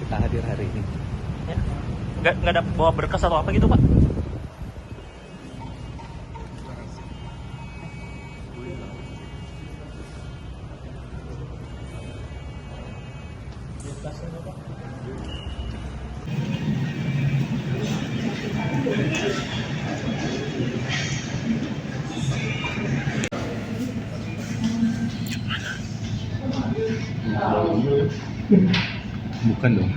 kita hadir hari ini. Ya. Nggak ada bawa berkas atau apa gitu, Pak? Bukan dong.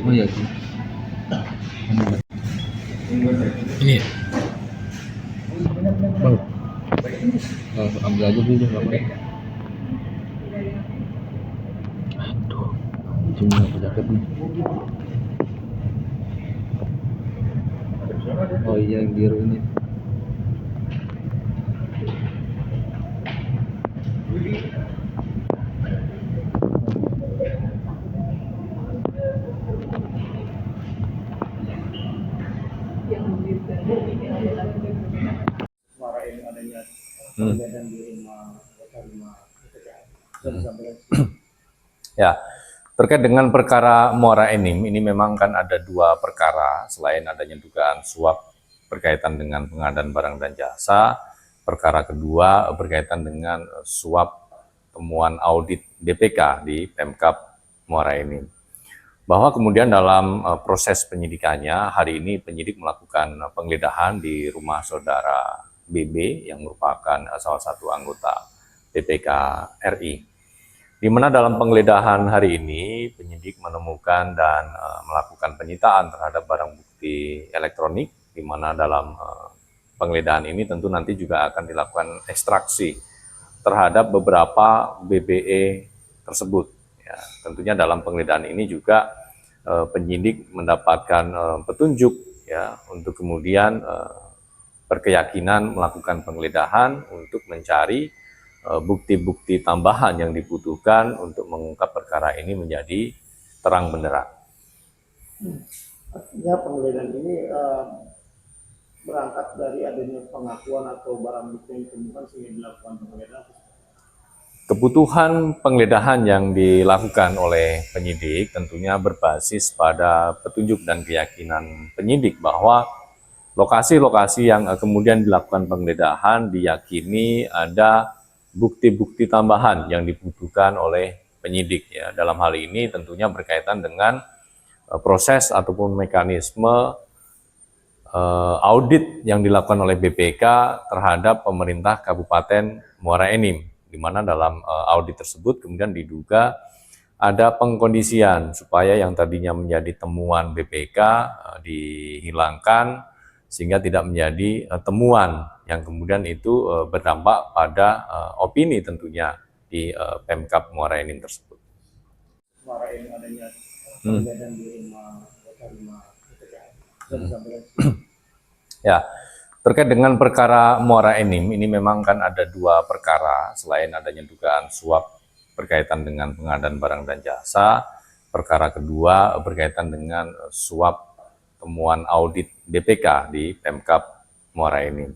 Oh iya. Ini ya? Bang. Ambil aja dulu nggak apa-apa. Aduh, cuma jaket nih. Oh iya, yang biru ini. Marahin adanya Hmm. perbedaan di rumah Ya, terkait dengan perkara Muara Enim, ini memang kan ada dua perkara selain adanya dugaan suap berkaitan dengan pengadaan barang dan jasa. Perkara kedua berkaitan dengan suap temuan audit BPK di Pemkab Muara Enim. Bahwa kemudian dalam proses penyidikannya, hari ini penyidik melakukan penggeledahan di rumah saudara BB yang merupakan salah satu anggota BPK RI. Di mana dalam penggeledahan hari ini penyidik menemukan dan melakukan penyitaan terhadap barang bukti elektronik, di mana dalam penggeledahan ini tentu nanti juga akan dilakukan ekstraksi terhadap beberapa BBE tersebut. Ya, tentunya dalam penggeledahan ini juga penyidik mendapatkan petunjuk ya untuk kemudian berkeyakinan melakukan penggeledahan untuk mencari bukti-bukti tambahan yang dibutuhkan untuk mengungkap perkara ini menjadi terang benderang. artinya penggeledahan ini berangkat dari adanya pengakuan atau barang bukti yang ditemukan sehingga dilakukan penggeledahan. Kebutuhan penggeledahan yang dilakukan oleh penyidik tentunya berbasis pada petunjuk dan keyakinan penyidik bahwa lokasi-lokasi yang kemudian dilakukan penggeledahan diyakini ada bukti-bukti tambahan yang dibutuhkan oleh penyidik. Ya. Dalam hal ini tentunya berkaitan dengan proses ataupun mekanisme audit yang dilakukan oleh BPK terhadap pemerintah Kabupaten Muara Enim, di mana dalam audit tersebut kemudian diduga ada pengkondisian supaya yang tadinya menjadi temuan BPK dihilangkan sehingga tidak menjadi temuan yang kemudian itu berdampak pada opini tentunya di Pemkab Muara Enim tersebut. Marahin adanya perbedaan di rumah Ya, terkait dengan perkara Muara Enim, ini memang kan ada dua perkara selain adanya dugaan suap berkaitan dengan pengadaan barang dan jasa. Perkara kedua berkaitan dengan suap temuan audit BPK di Pemkab Muara Enim.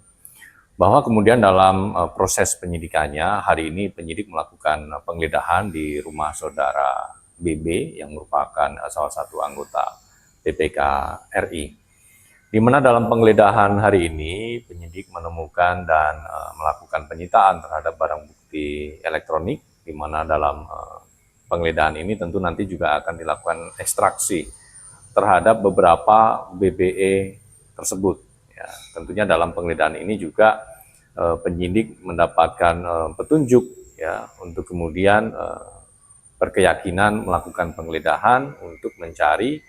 Bahwa kemudian dalam proses penyidikannya, hari ini penyidik melakukan penggeledahan di rumah saudara BB yang merupakan salah satu anggota BPK RI. Di mana dalam penggeledahan hari ini penyidik menemukan dan melakukan penyitaan terhadap barang bukti elektronik, di mana dalam penggeledahan ini tentu nanti juga akan dilakukan ekstraksi terhadap beberapa BBE tersebut. Ya, tentunya dalam penggeledahan ini juga penyidik mendapatkan petunjuk ya untuk kemudian berkeyakinan melakukan penggeledahan untuk mencari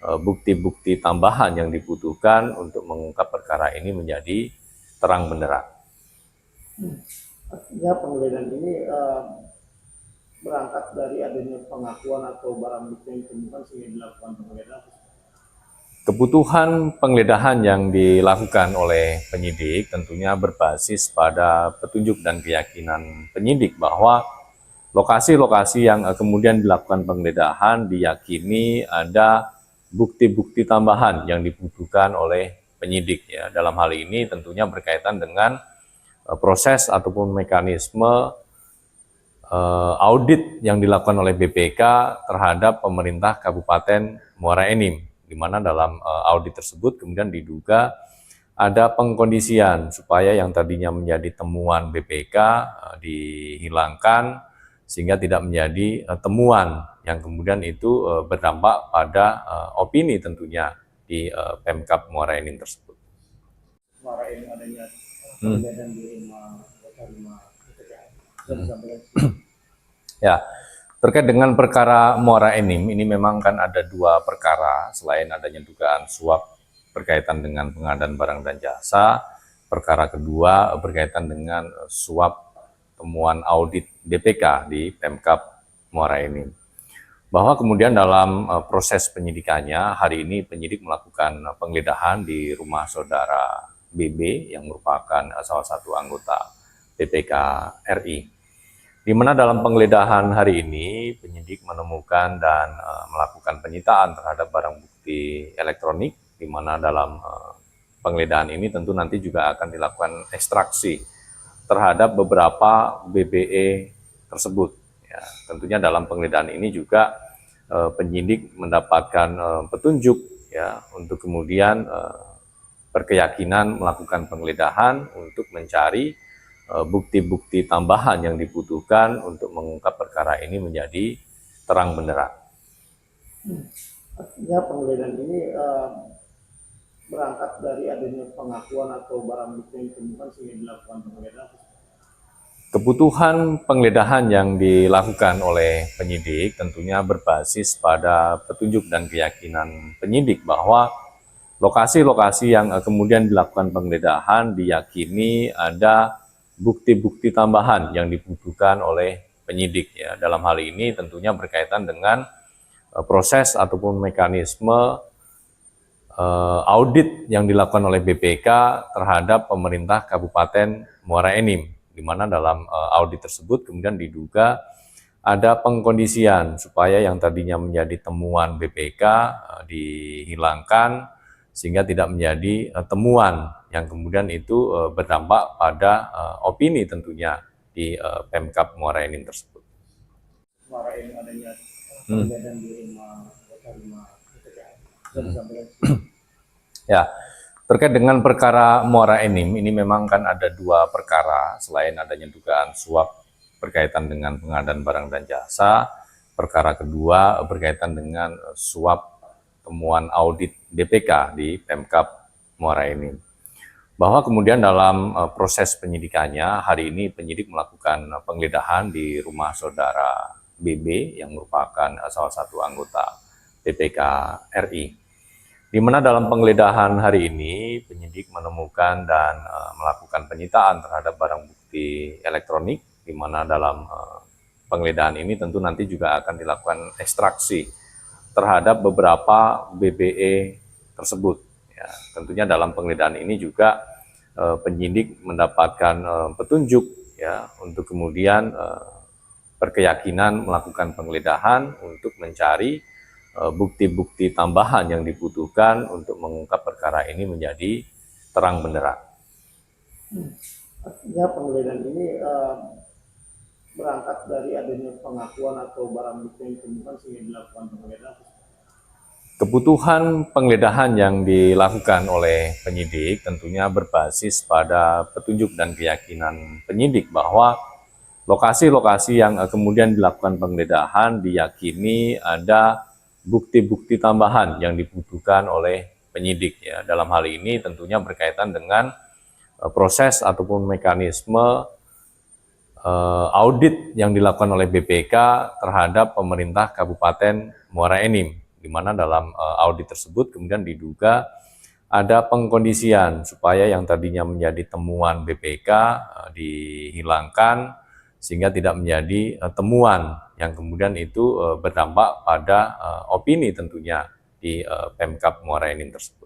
bukti-bukti tambahan yang dibutuhkan untuk mengungkap perkara ini menjadi terang benderang. Artinya penggeledahan ini berangkat dari adanya pengakuan atau barang bukti yang ditemukan sehingga dilakukan penggeledahan. Kebutuhan penggeledahan yang dilakukan oleh penyidik tentunya berbasis pada petunjuk dan keyakinan penyidik bahwa lokasi-lokasi yang kemudian dilakukan penggeledahan diyakini ada bukti-bukti tambahan yang dibutuhkan oleh penyidik. Ya. Dalam hal ini tentunya berkaitan dengan proses ataupun mekanisme audit yang dilakukan oleh BPK terhadap pemerintah Kabupaten Muara Enim, di mana dalam audit tersebut kemudian diduga ada pengkondisian supaya yang tadinya menjadi temuan BPK dihilangkan sehingga tidak menjadi temuan yang kemudian itu berdampak pada opini tentunya di Pemkab Muara Enim tersebut. Muara Enim adanya perbedaan di rumah Ya, terkait dengan perkara Muara Enim, ini memang kan ada dua perkara selain adanya dugaan suap berkaitan dengan pengadaan barang dan jasa. Perkara kedua berkaitan dengan suap temuan audit BPK di Pemkab Muara Enim. Bahwa kemudian dalam proses penyidikannya, hari ini penyidik melakukan penggeledahan di rumah saudara BB yang merupakan salah satu anggota BPK RI. Di mana dalam penggeledahan hari ini penyidik menemukan dan melakukan penyitaan terhadap barang bukti elektronik, di mana dalam penggeledahan ini tentu nanti juga akan dilakukan ekstraksi terhadap beberapa BBE tersebut. Ya, tentunya dalam penggeledahan ini juga penyidik mendapatkan petunjuk ya untuk kemudian berkeyakinan melakukan penggeledahan untuk mencari bukti-bukti tambahan yang dibutuhkan untuk mengungkap perkara ini menjadi terang benderang. Artinya penggeledahan ini berangkat dari adanya pengakuan atau barang bukti yang ditemukan sehingga dilakukan penggeledahan. Kebutuhan penggeledahan yang dilakukan oleh penyidik tentunya berbasis pada petunjuk dan keyakinan penyidik bahwa lokasi-lokasi yang kemudian dilakukan penggeledahan diyakini ada bukti-bukti tambahan yang dibutuhkan oleh penyidik ya. Dalam hal ini tentunya berkaitan dengan proses ataupun mekanisme audit yang dilakukan oleh BPK terhadap pemerintah Kabupaten Muara Enim, di mana dalam audit tersebut kemudian diduga ada pengkondisian supaya yang tadinya menjadi temuan BPK dihilangkan sehingga tidak menjadi temuan yang kemudian itu berdampak pada opini tentunya di Pemkab Muara Enim tersebut. Muara Enim adanya perbedaan di rumah Ya, terkait dengan perkara Muara Enim, ini memang kan ada dua perkara selain adanya dugaan suap berkaitan dengan pengadaan barang dan jasa. Perkara kedua berkaitan dengan suap temuan audit BPK di Pemkab Muara Enim. Bahwa kemudian dalam proses penyidikannya, hari ini penyidik melakukan penggeledahan di rumah saudara BB yang merupakan salah satu anggota BPK RI. Di mana dalam penggeledahan hari ini penyidik menemukan dan melakukan penyitaan terhadap barang bukti elektronik, di mana dalam penggeledahan ini tentu nanti juga akan dilakukan ekstraksi terhadap beberapa BBE tersebut. Ya, tentunya dalam penggeledahan ini juga penyidik mendapatkan petunjuk ya untuk kemudian berkeyakinan melakukan penggeledahan untuk mencari bukti-bukti tambahan yang dibutuhkan untuk mengungkap perkara ini menjadi terang benderang. Artinya penggeledahan ini berangkat dari adanya pengakuan atau barang bukti yang ditemukan sehingga dilakukan penggeledahan. Kebutuhan penggeledahan yang dilakukan oleh penyidik tentunya berbasis pada petunjuk dan keyakinan penyidik bahwa lokasi-lokasi yang kemudian dilakukan penggeledahan diyakini ada bukti-bukti tambahan yang dibutuhkan oleh penyidik ya. Dalam hal ini tentunya berkaitan dengan proses ataupun mekanisme audit yang dilakukan oleh BPK terhadap pemerintah Kabupaten Muara Enim, di mana dalam audit tersebut kemudian diduga ada pengkondisian supaya yang tadinya menjadi temuan BPK dihilangkan sehingga tidak menjadi temuan yang kemudian itu berdampak pada opini tentunya di Pemkab Muara Enim tersebut.